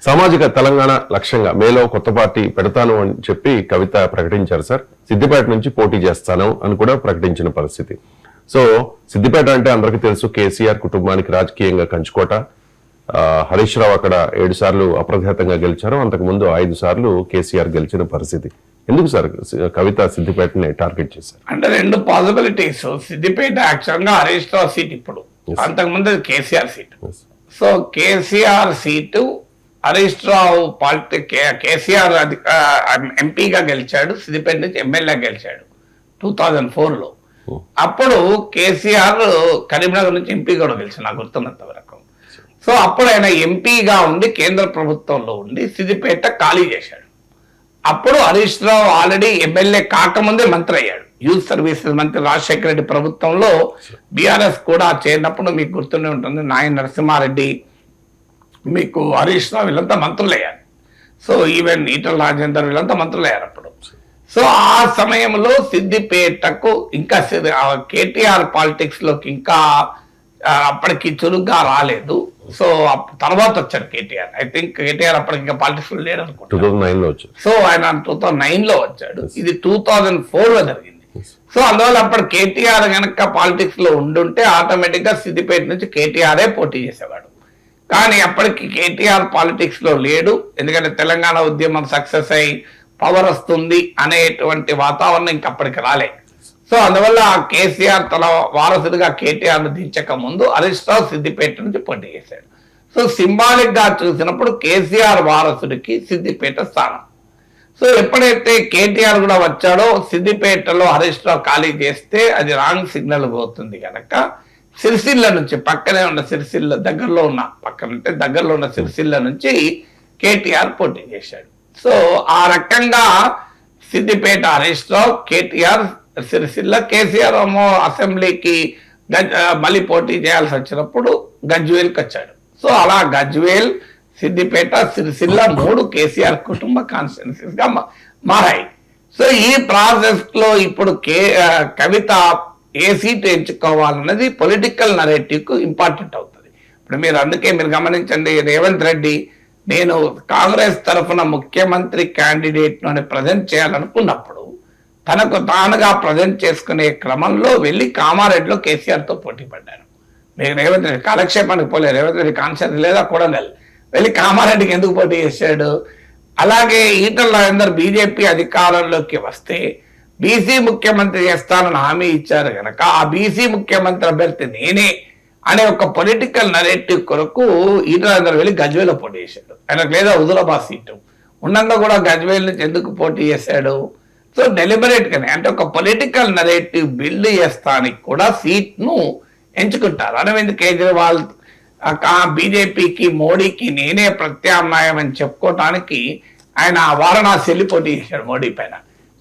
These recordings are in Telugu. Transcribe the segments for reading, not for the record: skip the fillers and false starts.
సామాజిక తెలంగాణ లక్ష్యంగా మేలో కొత్త పార్టీ పెడతాను అని చెప్పి కవిత ప్రకటించారు సార్. సిద్దిపేట నుంచి పోటీ చేస్తాను అని కూడా ప్రకటించిన పరిస్థితి. సో సిద్దిపేట అంటే అందరికీ తెలుసు, కేసీఆర్ కుటుంబానికి రాజకీయంగా కంచుకోట. హరీష్ రావు అక్కడ 7 సార్లు అప్రతిహతంగా గెలిచారు. అంతకుముందు 5 సార్లు కేసీఆర్ గెలిచిన పరిస్థితి. ఎందుకు సార్ కవిత సిద్దిపేటని టార్గెట్ చేశారు? అంటే 2 పాసిబిలిటీస్. సిద్దిపేట యాక్చువల్గా హరీష్ రావు సీట్, ఇప్పుడు అంతకుముందు KCR seat. So KCR seat Harish Rao KCR ఎంపీగా గెలిచాడు, సిద్దిపేట నుంచి ఎమ్మెల్యే గెలిచాడు 2004లో. అప్పుడు కేసీఆర్ కరీంనగర్ నుంచి ఎంపీ కూడా గెలిచాడు నాకు గుర్తున్నంత వరకు. సో అప్పుడు ఆయన ఎంపీగా ఉండి కేంద్ర ప్రభుత్వంలో ఉండి సిద్దిపేట ఖాళీ చేశాడు. అప్పుడు హరీష్ రావు ఆల్రెడీ ఎమ్మెల్యే కాకముందే మంత్రి అయ్యాడు. యూత్ సర్వీసెస్ మంత్రి రాజశేఖర రెడ్డి ప్రభుత్వంలో బీఆర్ఎస్ కూడా చేరినప్పుడు మీకు గుర్తుండే ఉంటుంది, నాయన నరసింహారెడ్డి, మీకు హరీష్ రావు వీళ్ళంతా మంత్రులు అయ్యారు. సో ఈవెన్ ఈటల రాజేందర్ వీళ్ళంతా మంత్రులు అయ్యారు అప్పుడు. సో ఆ సమయంలో సిద్దిపేటకు ఇంకా కేటీఆర్ పాలిటిక్స్ లోకి ఇంకా అప్పటికి చురుగ్గా రాలేదు. సో తర్వాత వచ్చారు కేటీఆర్. ఐ థింక్ కేటీఆర్ అప్పటికి ఇంకా పాలిటిక్స్ లో లేడు అనుకుంటా. సో ఆయన 2009లో వచ్చాడు, ఇది 2004లో జరిగింది. సో అందువల్ల అప్పుడు కేటీఆర్ కనుక పాలిటిక్స్ లో ఉండుంటే ఆటోమేటిక్ గా సిద్దిపేట నుంచి కేటీఆరే పోటీ చేసేవాడు. కానీ అప్పటికి కేటీఆర్ పాలిటిక్స్ లో లేడు, ఎందుకంటే తెలంగాణ ఉద్యమం సక్సెస్ అయి పవర్ వస్తుంది అనేటువంటి వాతావరణం ఇంకప్పటికి రాలే. సో అందువల్ల కేసీఆర్ తన వారసుడిగా కేటీఆర్ ను దించక ముందు హరీష్ రావు సిద్దిపేట నుంచి పోటీ చేశాడు. సో సింబాలిక్ గా చూసినప్పుడు కేసీఆర్ వారసుడికి సిద్దిపేట స్థానం. సో ఎప్పుడైతే కేటీఆర్ కూడా వచ్చాడో సిద్దిపేటలో హరీష్ రావు ఖాళీ చేస్తే అది రాంగ్ సిగ్నల్ పోతుంది కనుక సిరిసిల్ల నుంచి పక్కనే ఉన్న సిరిసిల్ల దగ్గరలో ఉన్న సిరిసిల్ల నుంచి కేటీఆర్ పోటీ చేశాడు. సో ఆ రకంగా సిద్దిపేట హరీష్ రావు, కేటీఆర్ సిరిసిల్ల, కేసీఆర్ ఏమో అసెంబ్లీకి మళ్ళీ పోటీ చేయాల్సి వచ్చినప్పుడు గజ్వేల్కి వచ్చాడు. సో అలా గజ్వేల్, సిద్దిపేట, సిరిసిల్ల 3 కేసీఆర్ కుటుంబ కాన్స్టిట్యున్సీస్ గా మారాయి. సో ఈ ప్రాసెస్ లో ఇప్పుడు కవిత ఏ సీట్ ఎంచుకోవాలన్నది పొలిటికల్ నరేటివ్ కు ఇంపార్టెంట్ అవుతుంది. ఇప్పుడు అందుకే మీరు గమనించండి, రేవంత్ రెడ్డి నేను కాంగ్రెస్ తరఫున ముఖ్యమంత్రి క్యాండిడేట్ ను ప్రజెంట్ చేయాలనుకున్నప్పుడు తనకు తానుగా ప్రజెంట్ చేసుకునే క్రమంలో వెళ్ళి కామారెడ్డిలో కేసీఆర్ తో పోటీ పడ్డారు. మీకు రేవంత్ రెడ్డి కాలక్షేపానికి పోలే, రేవంత్ రెడ్డి కాన్షియన్స్ లేదా కొడంగల్ వెళ్ళి కామారెడ్డికి ఎందుకు పోటీ చేశాడు? అలాగే ఈటల రాజేందర్ బీజేపీ అధికారంలోకి వస్తే బీసీ ముఖ్యమంత్రి చేస్తానని హామీ ఇచ్చారు కనుక ఆ బీసీ ముఖ్యమంత్రి అభ్యర్థి నేనే అనే ఒక పొలిటికల్ నరేటివ్ కొరకు ఈటల రాజేందర్ వెళ్ళి గజ్వేల్లో పోటీ చేశాడు. ఆయనకు లేదా హుజూరాబాద్ సీటు ఉండగా కూడా గజ్వేల్ నుంచి ఎందుకు పోటీ చేశాడు? సో డెలిబరేట్ గానే, అంటే ఒక పొలిటికల్ నరేటివ్ బిల్డ్ చేస్తానికి కూడా సీట్ ను ఎంచుకుంటారు. అరవింద్ కేజ్రీవాల్ బీజేపీకి, మోడీకి నేనే ప్రత్యామ్నాయం అని చెప్పుకోవటానికి ఆయన వారణాసి వెళ్ళి పోటీ చేశాడు మోడీ పైన.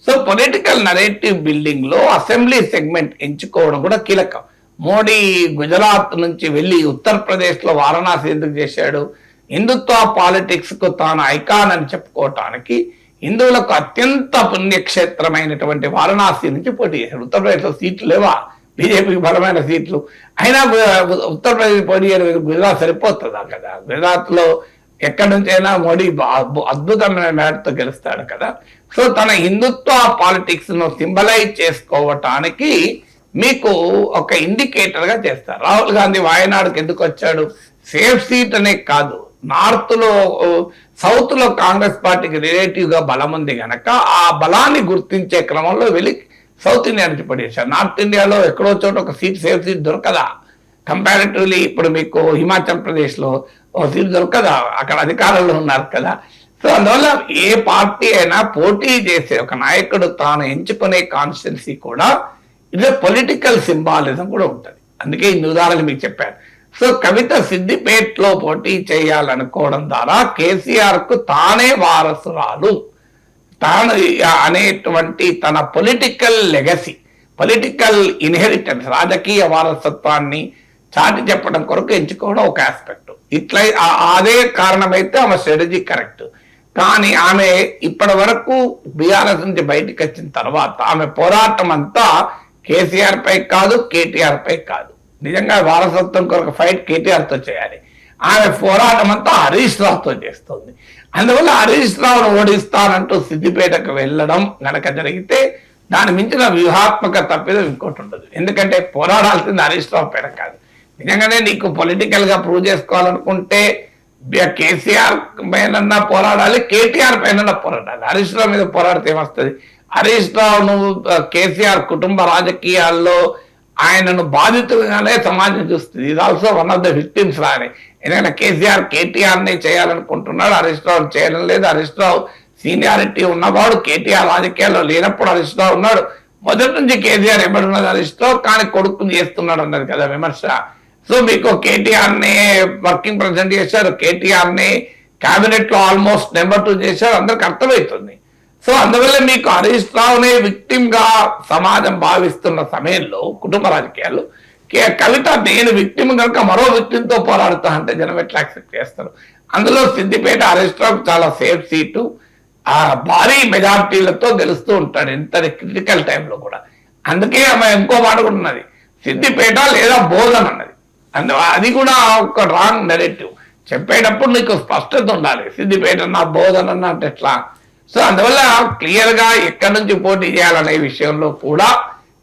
సో పొలిటికల్ నరేటివ్ బిల్డింగ్ లో అసెంబ్లీ సెగ్మెంట్ ఎంచుకోవడం కూడా కీలకం. మోడీ గుజరాత్ నుంచి వెళ్ళి ఉత్తరప్రదేశ్ లో వారణాసి ఎందుకు చేశాడు? హిందుత్వ పాలిటిక్స్ కు తాను ఐకాన్ అని చెప్పుకోవటానికి హిందువులకు అత్యంత పుణ్యక్షేత్రమైనటువంటి వారణాసి నుంచి పోటీ చేశాడు. ఉత్తరప్రదేశ్ లో సీట్లు లేవా, బీజేపీకి బలమైన సీట్లు అయినా ఉత్తరప్రదేశ్ పోటీ చేయడం గుజరాత్ సరిపోతుందా కదా? గుజరాత్ లో ఎక్కడి నుంచి అయినా మోడీ అద్భుతమైన మేరతో గెలుస్తాడు కదా. సో తన హిందుత్వ పాలిటిక్స్ ను సింబలైజ్ చేసుకోవటానికి మీకు ఒక ఇండికేటర్ గా చేస్తారు. రాహుల్ గాంధీ వాయనాడుకి ఎందుకు వచ్చాడు? సేఫ్ సీట్ అనే కాదు, నార్త్ లో సౌత్ లో కాంగ్రెస్ పార్టీకి రిలేటివ్ గా బలం ఉంది కనుక ఆ బలాన్ని గుర్తించే క్రమంలో వెళ్ళి సౌత్ ఇండియా నుంచి పడేశారు. నార్త్ ఇండియాలో ఎక్కడో చోట ఒక సేఫ్ సీట్ దొరకదా? కంపారిటివ్లీ ఇప్పుడు మీకు హిమాచల్ ప్రదేశ్ లో ఓ సీట్ దొరకదా? అక్కడ అధికారంలో ఉన్నారు కదా. సో అందువల్ల ఏ పార్టీ అయినా పోటీ చేసే ఒక నాయకుడు తాను ఎంచుకునే కాన్స్టిట్యున్సీ కూడా ఇదే పొలిటికల్ సింబాలిజం కూడా ఉంటుంది. అందుకే ఇన్ని ఉదాహరణలు మీకు చెప్పాను. సో కవిత సిద్దిపేటలో పోటీ చేయాలనుకోవడం ద్వారా కేసీఆర్ కు తానే వారసురాలు, తాను అనేటువంటి తన పొలిటికల్ లెగసీ, పొలిటికల్ ఇన్హెరిటెన్స్, రాజకీయ వారసత్వాన్ని చాటి చెప్పడం కొరకు ఎంచుకోవడం ఒక ఆస్పెక్ట్. ఇట్లా అదే కారణమైతే ఆమె స్ట్రాటజీ కరెక్ట్. కానీ ఆమె ఇప్పటి వరకు బీఆర్ఎస్ నుంచి బయటకు వచ్చిన తర్వాత ఆమె పోరాటం అంతా కేసీఆర్ పై కాదు, కేటీఆర్ పై కాదు. నిజంగా వారసత్వం కొరకు ఫైట్ కేటీఆర్ తో చేయాలి. ఆమె పోరాటం అంతా హరీష్ రావుతో చేస్తుంది. అందువల్ల హరీష్ రావును ఓడిస్తానంటూ సిద్దిపేటకు వెళ్ళడం గనక జరిగితే దాని మించిన వ్యూహాత్మక తప్పిదం ఇంకోటి ఉండదు. ఎందుకంటే పోరాడాల్సింది హరీష్ రావు పైన కాదు. నిజంగానే నీకు పొలిటికల్ గా ప్రూవ్ చేసుకోవాలనుకుంటే కేసీఆర్ పైన పోరాడాలి, కేటీఆర్ పైన పోరాడాలి. హరీష్ రావు మీద పోరాడితే ఏమొస్తుంది? హరీష్ రావును కేసీఆర్ కుటుంబ రాజకీయాల్లో ఆయనను బాధితులుగానే సమాజం చూస్తుంది. ఇది also one of the victims లానే. ఎందుకంటే కేసీఆర్ కేటీఆర్ ని చేయాలనుకుంటున్నాడు, హరీష్ రావు చేయడం లేదు. హరీష్ రావు సీనియారిటీ ఉన్నవాడు, కేటీఆర్ రాజకీయాల్లో లేనప్పుడు హరీష్ రావు ఉన్నాడు. మొదటి నుంచి కేసీఆర్ ఎప్పుడున్నది హరీష్ రావు, కానీ కొడుకుని చేస్తున్నాడు అన్నది కదా విమర్శ. సో మీకు కేటీఆర్ ని వర్కింగ్ ప్రెసిడెంట్ చేశారు, కేటీఆర్ ని కేబినెట్ లో ఆల్మోస్ట్ నెంబర్ 2 చేశారు, అందరికి అర్థమవుతుంది. సో అందువల్ల మీకు హరీష్ రావునే విక్టిమ్ గా సమాజం భావిస్తున్న సమయంలో కుటుంబ రాజకీయాలు కవిత నేను విక్టిమ్ కనుక మరో విక్టిమ్ తో పోరాడుతా అంటే జనం ఎట్లా యాక్సెప్ట్ చేస్తారు? అందులో సిద్దిపేట హరీష్ రావు చాలా సేఫ్ సీటు, ఆ భారీ మెజార్టీలతో గెలుస్తూ ఉంటాడు ఎంత క్రిటికల్ టైంలో కూడా. అందుకే ఆమె ఇంకో మాట కూడా ఉన్నది, సిద్దిపేట లేదా బోధన్ అన్నది. అది కూడా ఒక రాంగ్ నెరేటివ్. చెప్పేటప్పుడు నీకు స్పష్టత ఉండాలి, సిద్దిపేట నా బోధన అన్న అంటే ఎట్లా. సో అందువల్ల క్లియర్ గా ఎక్కడి నుంచి పోటీ చేయాలనే విషయంలో కూడా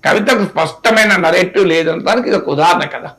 కవితకు స్పష్టమైన నరేటివ్ లేదనడానికి ఇది ఒక ఉదాహరణ కదా.